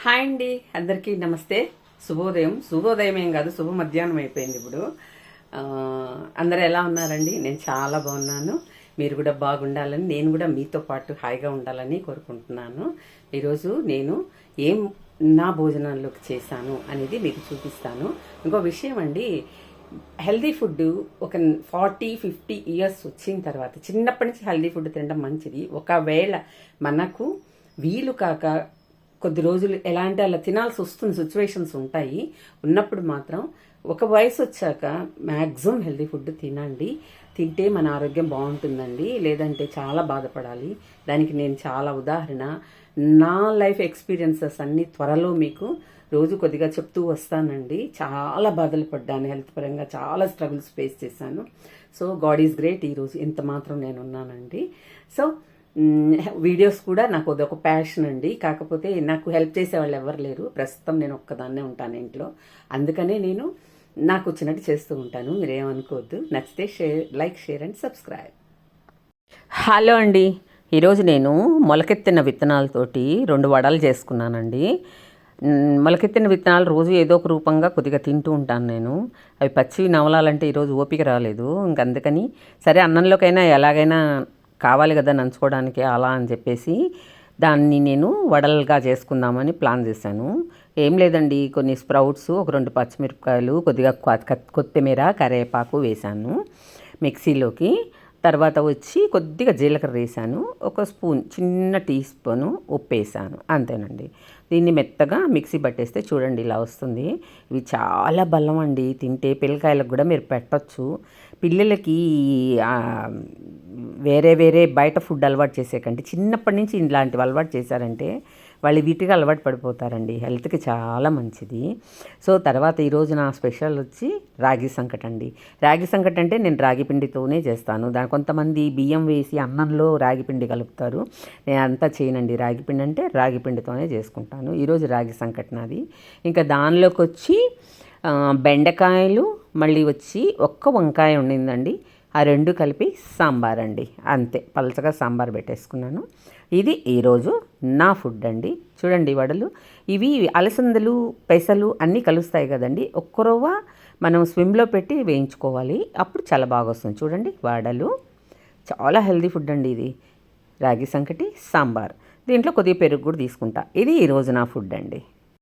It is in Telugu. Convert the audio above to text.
హాయ్ అండి, అందరికీ నమస్తే. శుభోదయం ఏం కాదు, శుభ మధ్యాహ్నం అయిపోయింది ఇప్పుడు. అందరూ ఎలా ఉన్నారండి? నేను చాలా బాగున్నాను. మీరు కూడా బాగుండాలని, నేను కూడా మీతో పాటు హాయిగా ఉండాలని కోరుకుంటున్నాను. ఈరోజు నేను ఏం నా భోజనాల్లోకి చేశాను అనేది మీకు చూపిస్తాను. ఇంకో విషయం అండి, హెల్దీ ఫుడ్ ఒక 40-50 ఇయర్స్ వచ్చిన తర్వాత చిన్నప్పటి నుంచి హెల్దీ ఫుడ్ తినడం మంచిది. ఒకవేళ మనకు వీలు కాక కొద్ది రోజులు ఎలాంటి అలా తినాల్సి వస్తుంది, సిచ్యువేషన్స్ ఉంటాయి. ఉన్నప్పుడు మాత్రం ఒక వయసు వచ్చాక మ్యాక్సిమం హెల్దీ ఫుడ్ తినండి. తింటే మన ఆరోగ్యం బాగుంటుందండి. లేదంటే చాలా బాధపడాలి. దానికి నేను చాలా ఉదాహరణ, నా లైఫ్ ఎక్స్పీరియన్సెస్ అన్నీ త్వరలో మీకు రోజు కొద్దిగా చెప్తూ వస్తానండి. చాలా బాధలు పడ్డాను, హెల్త్ పరంగా చాలా స్ట్రగుల్స్ ఫేస్ చేశాను. సో గాడ్ ఈజ్ గ్రేట్, ఈరోజు ఇంత మాత్రం నేను ఉన్నానండి. సో వీడియోస్ కూడా నాకు అదొక ప్యాషన్ అండి. కాకపోతే నాకు హెల్ప్ చేసే వాళ్ళు ఎవరు లేరు. ప్రస్తుతం నేను ఒక్కదాన్నే ఉంటాను ఇంట్లో. అందుకనే నేను నాకు వచ్చినట్టు చేస్తూ ఉంటాను. మీరేమనుకోవద్దు. నచ్చితే like, share and subscribe. Hello అండి, ఈరోజు నేను మొలకెత్తిన విత్తనాలతోటి 2 వడలు చేసుకున్నానండి. మొలకెత్తిన విత్తనాలు రోజు ఏదో ఒక రూపంగా కొద్దిగా తింటూ ఉంటాను నేను. అవి పచ్చివి నవలాలంటే ఈరోజు ఓపిక రాలేదు. అందుకని సరే అన్నంలోకైనా ఎలాగైనా కావాలి కదా నంచుకోవడానికి, అలా అని చెప్పేసి దాన్ని నేను వడలుగా చేసుకుందామని ప్లాన్ చేశాను. ఏం లేదండి, కొన్ని స్ప్రౌట్స్, ఒక 2 పచ్చిమిరపకాయలు, కొద్దిగా కొత్తిమీర, కరివేపాకు వేశాను మిక్సీలోకి. తర్వాత వచ్చి కొద్దిగా జీలకర్ర వేసాను, ఒక స్పూన్, చిన్న టీ స్పూను ఉప్పు వేసాను, అంతేనండి. దీన్ని మెత్తగా మిక్సీ పట్టేస్తే చూడండి ఇలా వస్తుంది. ఇవి చాలా బలం అండి. తింటే పిల్లకాయలకు కూడా మీరు పెట్టచ్చు. పిల్లలకి వేరే వేరే బయట ఫుడ్ అలవాటు చేసేకంటే చిన్నప్పటి నుంచి ఇలాంటివి అలవాటు చేశారంటే వాళ్ళు వీటికి అలవాటు పడిపోతారండి. హెల్త్కి చాలా మంచిది. సో తర్వాత ఈరోజు నా స్పెషల్ వచ్చి రాగి సంకటి అండి. రాగి సంకటి అంటే నేను రాగి పిండితోనే చేస్తాను. దాని కొంతమంది బియ్యం వేసి అన్నంలో రాగి పిండి కలుపుతారు. నేను అంతా చేయనండి. రాగి పిండి అంటే రాగి పిండితోనే చేసుకుంటాను. ఈరోజు రాగి సంకటి నాది. ఇంకా దానిలోకి వచ్చి బెండకాయలు, మళ్ళీ వచ్చి ఒక్క వంకాయ ఉండిందండి. ఆ 2 కలిపి సాంబార్ అండి. అంతే, పలచగా సాంబార్ పెట్టేసుకున్నాను. ఇది ఈరోజు నా ఫుడ్ అండి. చూడండి వడలు, ఇవి అలసందలు, పెసలు అన్నీ కలుస్తాయి కదండి. ఒక్క రవ్వ మనం స్విమ్లో పెట్టి వేయించుకోవాలి, అప్పుడు చాలా బాగా వస్తుంది. చూడండి వడలు, చాలా హెల్దీ ఫుడ్ అండి ఇది. రాగి సంకటి, సాంబార్, దీంట్లో కొద్దిగా పెరుగు కూడా తీసుకుంటా. ఇది ఈరోజు నా ఫుడ్ అండి.